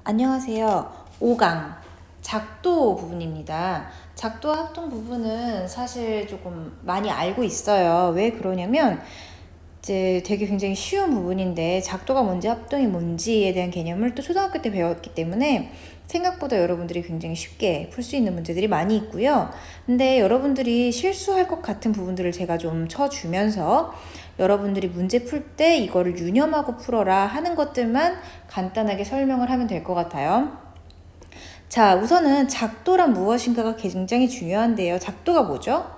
안녕하세요. 5강 작도 부분입니다. 작도와 합동 부분은 사실 조금 많이 알고 있어요. 왜 그러냐면 이제 되게 굉장히 쉬운 부분인데 작도가 뭔지 합동이 뭔지에 대한 개념을 또 초등학교 때 배웠기 때문에 생각보다 여러분들이 굉장히 쉽게 풀 수 있는 문제들이 많이 있고요. 근데 여러분들이 실수할 것 같은 부분들을 제가 좀 쳐주면서 여러분들이 문제 풀 때 이거를 유념하고 풀어라 하는 것들만 간단하게 설명을 하면 될 것 같아요. 자, 우선은 작도란 무엇인가가 굉장히 중요한데요. 작도가 뭐죠?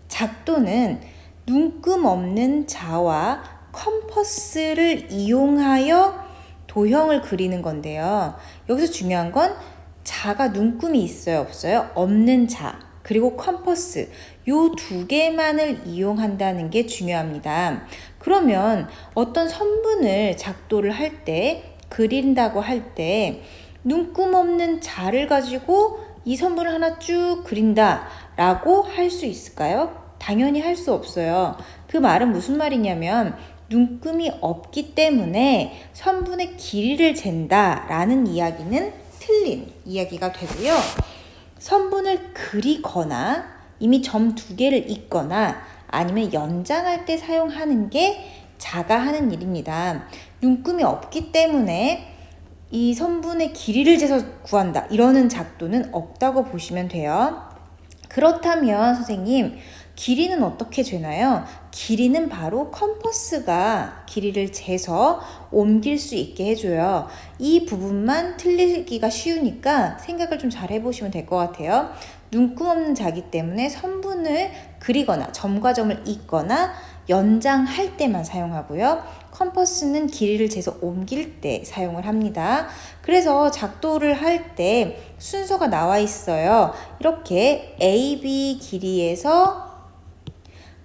작도는 눈금 없는 자와 컴퍼스를 이용하여 도형을 그리는 건데요. 여기서 중요한 건 자가 눈금이 있어요, 없어요? 없는 자, 그리고 컴퍼스, 요 두 개만을 이용한다는 게 중요합니다. 그러면 어떤 선분을 작도를 할 때, 그린다고 할 때 눈금 없는 자를 가지고 이 선분을 하나 쭉 그린다 라고 할 수 있을까요? 당연히 할 수 없어요. 그 말은 무슨 말이냐면 눈금이 없기 때문에 선분의 길이를 잰다 라는 이야기는 틀린 이야기가 되고요. 선분을 그리거나 이미 점 두 개를 잇거나 아니면 연장할 때 사용하는 게 자가 하는 일입니다. 눈금이 없기 때문에 이 선분의 길이를 재서 구한다 이러는 작도는 없다고 보시면 돼요. 그렇다면 선생님, 길이는 어떻게 재나요? 길이는 바로 컴퍼스가 길이를 재서 옮길 수 있게 해줘요. 이 부분만 틀리기가 쉬우니까 생각을 좀 잘 해보시면 될 것 같아요. 눈금 없는 자기 때문에 선분을 그리거나 점과 점을 잇거나 연장할 때만 사용하고요. 컴퍼스는 길이를 재서 옮길 때 사용을 합니다. 그래서 작도를 할 때 순서가 나와 있어요. 이렇게 AB 길이에서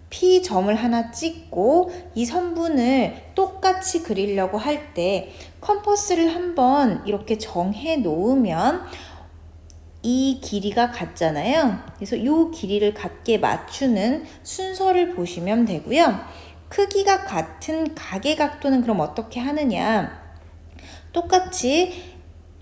P 점을 하나 찍고 이 선분을 똑같이 그리려고 할 때 컴퍼스를 한번 이렇게 정해 놓으면 이 길이가 같잖아요. 그래서 이 길이를 같게 맞추는 순서를 보시면 되고요. 크기가 같은 가계각도는 그럼 어떻게 하느냐? 똑같이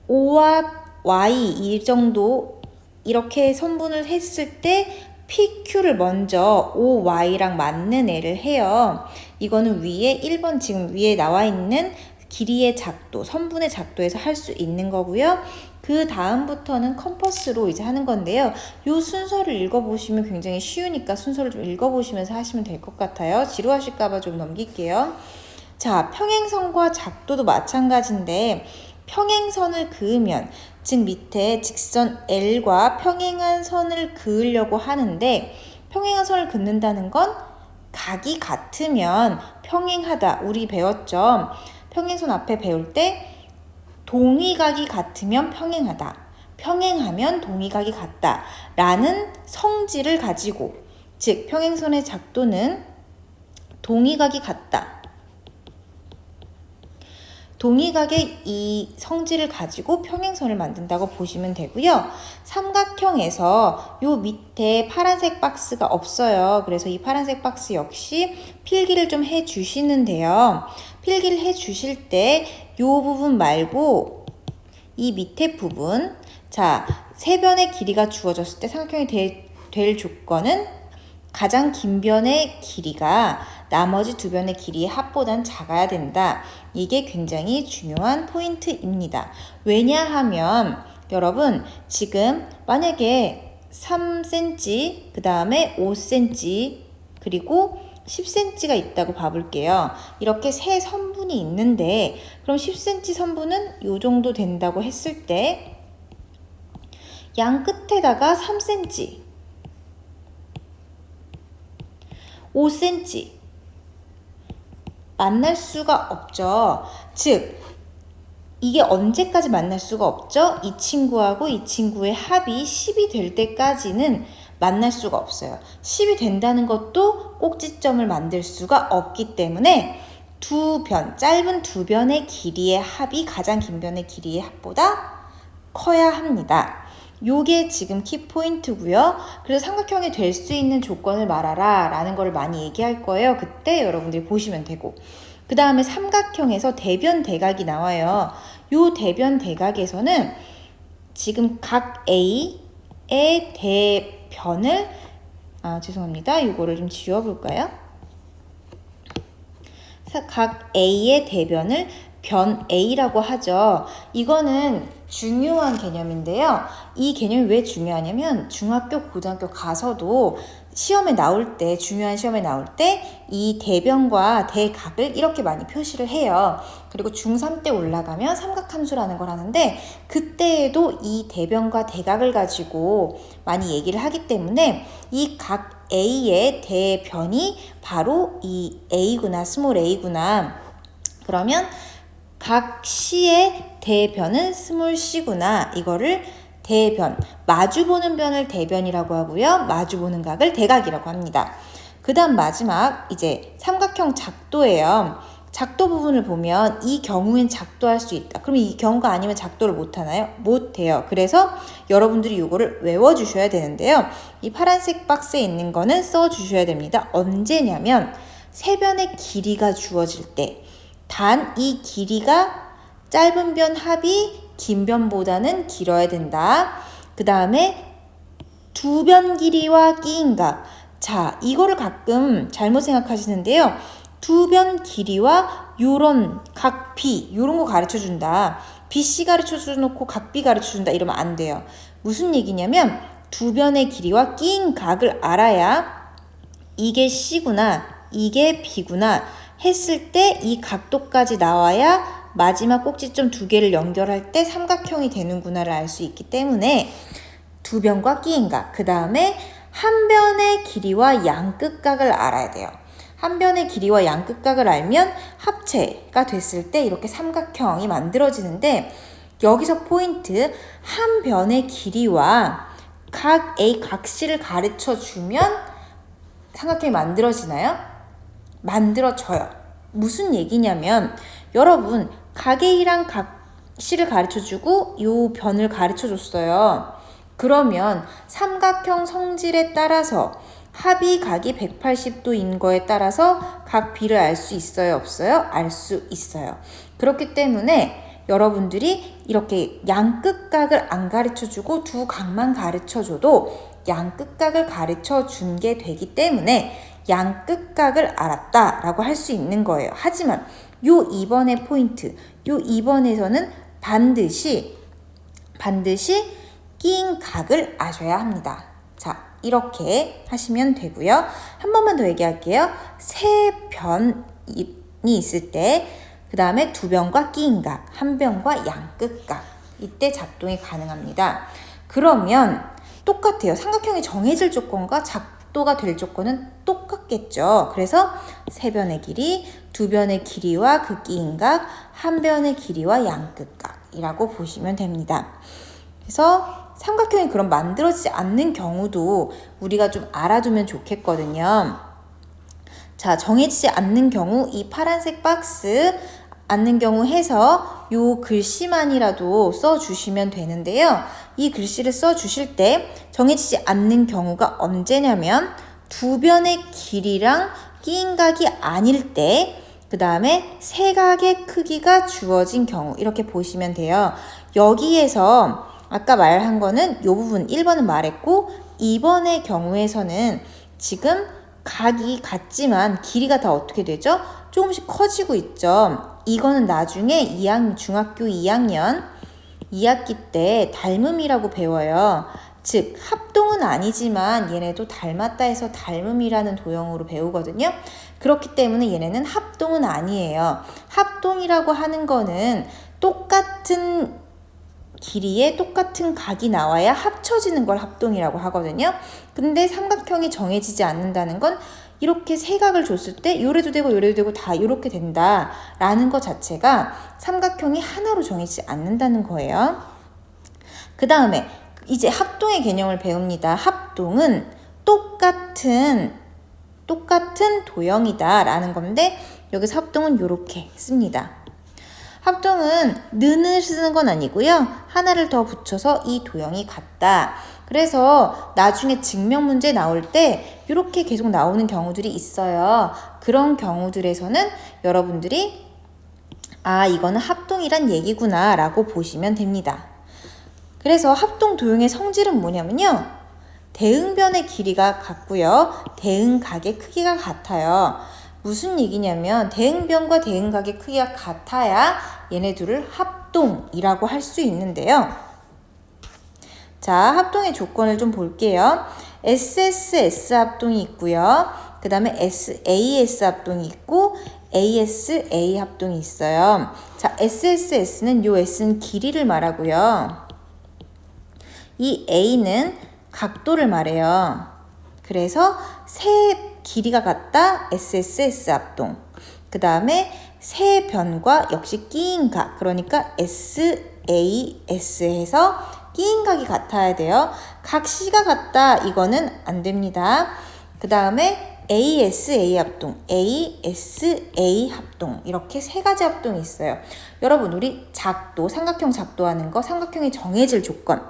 O와 Y 이 정도 이렇게 선분을 했을 때 PQ를 먼저 OY랑 맞는 애를 해요. 이거는 위에 1번 지금 위에 나와 있는 길이의 작도, 선분의 작도에서 할 수 있는 거고요. 그 다음부터는 컴퍼스로 이제 하는 건데요. 이 순서를 읽어보시면 굉장히 쉬우니까 순서를 좀 읽어보시면서 하시면 될 것 같아요. 지루하실까봐 좀 넘길게요. 자, 평행선과 작도도 마찬가지인데 평행선을 그으면 즉 밑에 직선 L과 평행한 선을 그으려고 하는데 평행한 선을 긋는다는 건 각이 같으면 평행하다. 우리 배웠죠? 평행선 앞에 배울 때 동의각이 같으면 평행하다. 평행하면 동의각이 같다. 라는 성질을 가지고 즉 평행선의 작도는 동의각이 같다. 동의각의 이 성질을 가지고 평행선을 만든다고 보시면 되고요. 삼각형에서 요 밑에 파란색 박스가 없어요. 그래서 이 파란색 박스 역시 필기를 좀 해주시는데요. 필기를 해주실 때 요 부분 말고 이 밑에 부분, 자, 세 변의 길이가 주어졌을 때 삼각형이 될 조건은 가장 긴 변의 길이가 나머지 두 변의 길이의 합보단 작아야 된다. 이게 굉장히 중요한 포인트입니다. 왜냐하면 여러분 지금 만약에 3cm, 그 다음에 5cm, 그리고 10cm가 있다고 봐볼게요. 이렇게 세 선분이 있는데 그럼 10cm 선분은 이 정도 된다고 했을 때 양 끝에다가 3cm, 5cm 만날 수가 없죠. 즉 이게 언제까지 만날 수가 없죠? 이 친구하고 이 친구의 합이 10이 될 때까지는 만날 수가 없어요. 10이 된다는 것도 꼭지점을 만들 수가 없기 때문에 짧은 두 변의 길이의 합이 가장 긴 변의 길이의 합보다 커야 합니다. 요게 지금 키포인트고요. 그래서 삼각형이 될 수 있는 조건을 말하라 라는 걸 많이 얘기할 거예요. 그때 여러분들이 보시면 되고 그 다음에 삼각형에서 대변 대각이 나와요. 요 대변 대각에서는 지금 각 A의 대변을 죄송합니다. 이거를 좀 지워볼까요? 각 A의 대변을 변 A라고 하죠. 이거는 중요한 개념인데요. 이 개념이 왜 중요하냐면 중학교, 고등학교 가서도 시험에 나올 때, 중요한 시험에 나올 때 이 대변과 대각을 이렇게 많이 표시를 해요. 그리고 중3 때 올라가면 삼각함수라는 걸 하는데 그때에도 이 대변과 대각을 가지고 많이 얘기를 하기 때문에 이 각 A의 대변이 바로 이 A구나, 스몰 a구나. 그러면 각 C의 대변은 스몰 c구나. 이거를 대변, 마주보는 변을 대변이라고 하고요. 마주보는 각을 대각이라고 합니다. 그 다음 마지막 이제 삼각형 작도예요. 작도 부분을 보면 이 경우엔 작도할 수 있다. 그럼 이 경우가 아니면 작도를 못하나요? 못해요. 그래서 여러분들이 이거를 외워주셔야 되는데요. 이 파란색 박스에 있는 거는 써주셔야 됩니다. 언제냐면 세 변의 길이가 주어질 때 단 이 길이가 짧은 변 합이 긴 변보다는 길어야 된다. 그 다음에 두 변 길이와 끼인 각. 자, 이거를 가끔 잘못 생각하시는데요. 두 변 길이와 요런 각 B, 요런 거 가르쳐 준다. BC 가르쳐 주놓고 각 B 가르쳐 준다. 이러면 안 돼요. 무슨 얘기냐면 두 변의 길이와 끼인 각을 알아야 이게 C구나, 이게 B구나 했을 때 이 각도까지 나와야 마지막 꼭지점 두 개를 연결할 때 삼각형이 되는구나를 알 수 있기 때문에 두 변과 끼인 각, 그 다음에 한 변의 길이와 양끝각을 알아야 돼요. 한 변의 길이와 양끝각을 알면 합체가 됐을 때 이렇게 삼각형이 만들어지는데 여기서 포인트, 한 변의 길이와 각 A, 각 C를 가르쳐 주면 삼각형이 만들어지나요? 만들어져요. 무슨 얘기냐면 여러분 각 A랑 각 C를 가르쳐주고 요 변을 가르쳐줬어요. 그러면 삼각형 성질에 따라서 합이 각이 180도인 거에 따라서 각 B를 알 수 있어요? 없어요? 알 수 있어요. 그렇기 때문에 여러분들이 이렇게 양끝각을 안 가르쳐주고 두 각만 가르쳐줘도 양끝각을 가르쳐준 게 되기 때문에 양끝각을 알았다라고 할 수 있는 거예요. 하지만 요 2번의 포인트, 요 2번에서는 반드시 끼인 각을 아셔야 합니다. 자, 이렇게 하시면 되고요. 한 번만 더 얘기할게요. 세 변이 있을 때 그 다음에 두 변과 끼인 각, 한 변과 양끝각 이때 작동이 가능합니다. 그러면 똑같아요. 삼각형이 정해질 조건과 작도가 될 조건은 똑같겠죠. 그래서 세 변의 길이, 두 변의 길이와 그 끼인 각, 한 변의 길이와 양끝각이라고 보시면 됩니다. 그래서 삼각형이 그럼 만들어지지 않는 경우도 우리가 좀 알아두면 좋겠거든요. 자, 정해지지 않는 경우 이 파란색 박스 않는 경우 해서 요 글씨만이라도 써주시면 되는데요. 이 글씨를 써주실 때 정해지지 않는 경우가 언제냐면 두 변의 길이랑 끼인 각이 아닐 때, 그 다음에 세 각의 크기가 주어진 경우 이렇게 보시면 돼요. 여기에서 아까 말한 거는 요 부분 1번은 말했고 2번의 경우에서는 지금 각이 같지만 길이가 다 어떻게 되죠? 조금씩 커지고 있죠. 이거는 나중에 중학교 2학년 2학기 때 닮음이라고 배워요. 즉 합동은 아니지만 얘네도 닮았다 해서 닮음이라는 도형으로 배우거든요. 그렇기 때문에 얘네는 합동은 아니에요. 합동이라고 하는 거는 똑같은 길이에 똑같은 각이 나와야 합쳐지는 걸 합동이라고 하거든요. 근데 삼각형이 정해지지 않는다는 건 이렇게 세 각을 줬을 때 요래도 되고 요래도 되고 다 이렇게 된다라는 것 자체가 삼각형이 하나로 정해지지 않는다는 거예요. 그 다음에 이제 합동의 개념을 배웁니다. 합동은 똑같은 도형이다 라는 건데 여기서 합동은 이렇게 씁니다. 합동은 는을 쓰는 건 아니고요. 하나를 더 붙여서 이 도형이 같다. 그래서 나중에 증명 문제 나올 때 이렇게 계속 나오는 경우들이 있어요. 그런 경우들에서는 여러분들이 아, 이거는 합동이란 얘기구나 라고 보시면 됩니다. 그래서 합동 도형의 성질은 뭐냐면요. 대응변의 길이가 같고요. 대응각의 크기가 같아요. 무슨 얘기냐면 대응변과 대응각의 크기가 같아야 얘네 둘을 합동이라고 할 수 있는데요. 자, 합동의 조건을 좀 볼게요. SSS 합동이 있고요. 그 다음에 SAS 합동이 있고 ASA 합동이 있어요. 자, SSS는 요 S는 길이를 말하고요. 이 A는 각도를 말해요. 그래서 세 길이가 같다 SSS 합동. 그 다음에 세 변과 역시 끼인 각, 그러니까 SAS 해서 끼인 각이 같아야 돼요. 각 C가 같다 이거는 안 됩니다. 그 다음에 ASA 합동, ASA 합동 이렇게 세 가지 합동이 있어요. 여러분 우리 작도, 삼각형 작도하는 거, 삼각형이 정해질 조건,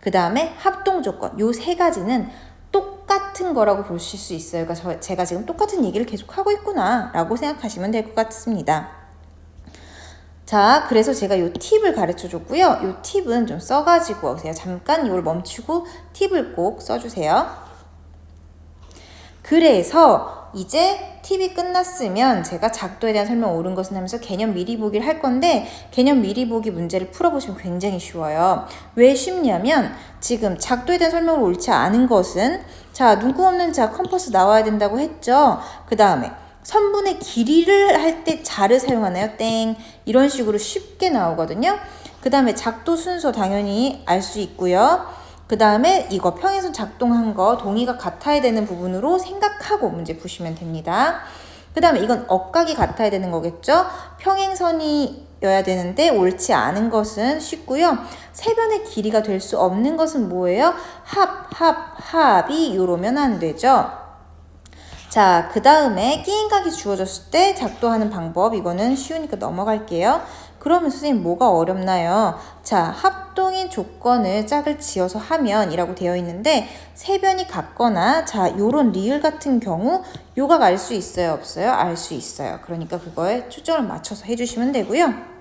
그 다음에 합동 조건, 요 세 가지는 똑같은 거라고 보실 수 있어요. 그러니까 제가 지금 똑같은 얘기를 계속 하고 있구나 라고 생각하시면 될 것 같습니다. 자, 그래서 제가 요 팁을 가르쳐 줬고요. 요 팁은 좀 써가지고 제가 잠깐 이걸 멈추고 팁을 꼭 써주세요. 그래서 이제 팁이 끝났으면 제가 작도에 대한 설명 옳은 것은 하면서 개념 미리 보기를 할 건데 개념 미리 보기 문제를 풀어보시면 굉장히 쉬워요. 왜 쉽냐면 지금 작도에 대한 설명을 옳지 않은 것은 자, 눈금 없는 자 컴퍼스 나와야 된다고 했죠. 그 다음에 선분의 길이를 할 때 자를 사용하나요? 땡. 이런 식으로 쉽게 나오거든요. 그 다음에 작도 순서 당연히 알 수 있고요. 그 다음에 이거 평행선 작동한 거 동의가 같아야 되는 부분으로 생각하고 문제 푸시면 됩니다. 그 다음에 이건 억각이 같아야 되는 거겠죠? 평행선이어야 되는데 옳지 않은 것은 쉽고요. 세 변의 길이가 될 수 없는 것은 뭐예요? 합이 이러면 안 되죠. 자, 그 다음에 끼인각이 주어졌을 때 작도하는 방법, 이거는 쉬우니까 넘어갈게요. 그러면 선생님 뭐가 어렵나요? 자, 합동인 조건을 짝을 지어서 하면 이라고 되어 있는데 세 변이 같거나 자, 요런 리을 같은 경우 요각 알 수 있어요? 없어요? 알 수 있어요. 그러니까 그거에 초점을 맞춰서 해주시면 되고요.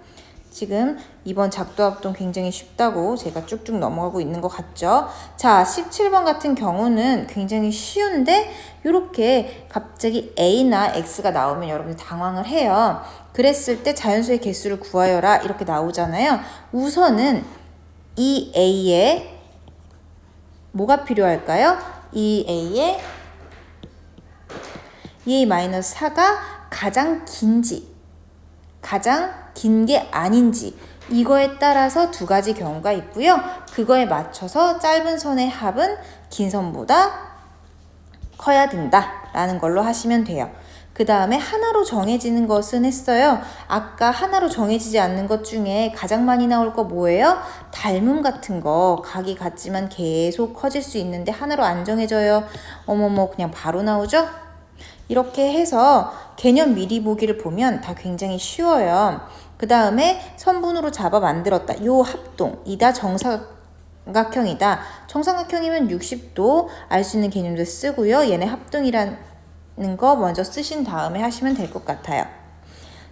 지금 이번 작도 합동 굉장히 쉽다고 제가 쭉쭉 넘어가고 있는 것 같죠? 자, 17번 같은 경우는 굉장히 쉬운데 이렇게 갑자기 A나 X가 나오면 여러분이 당황을 해요. 그랬을 때 자연수의 개수를 구하여라 이렇게 나오잖아요. 우선은 이 A에 뭐가 필요할까요? 이 A에 2A-4가 가장 긴지 가장 긴 게 아닌지 이거에 따라서 두 가지 경우가 있고요. 그거에 맞춰서 짧은 선의 합은 긴 선보다 커야 된다라는 걸로 하시면 돼요. 그 다음에 하나로 정해지는 것은 했어요. 아까 하나로 정해지지 않는 것 중에 가장 많이 나올 거 뭐예요? 닮음 같은 거. 각이 같지만 계속 커질 수 있는데 하나로 안 정해져요. 어머머 그냥 바로 나오죠? 이렇게 해서 개념 미리 보기를 보면 다 굉장히 쉬워요. 그 다음에 선분으로 잡아 만들었다. 요 합동, 이다 정사각형이다. 정사각형이면 60도 알 수 있는 개념도 쓰고요. 얘네 합동이라는 거 먼저 쓰신 다음에 하시면 될 것 같아요.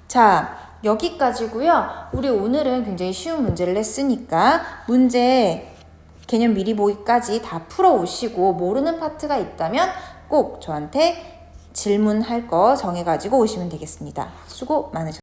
자, 여기까지고요. 우리 오늘은 굉장히 쉬운 문제를 했으니까 문제 개념 미리 보기까지 다 풀어 오시고 모르는 파트가 있다면 꼭 저한테 질문할 거 정해가지고 오시면 되겠습니다. 수고 많으셨습니다.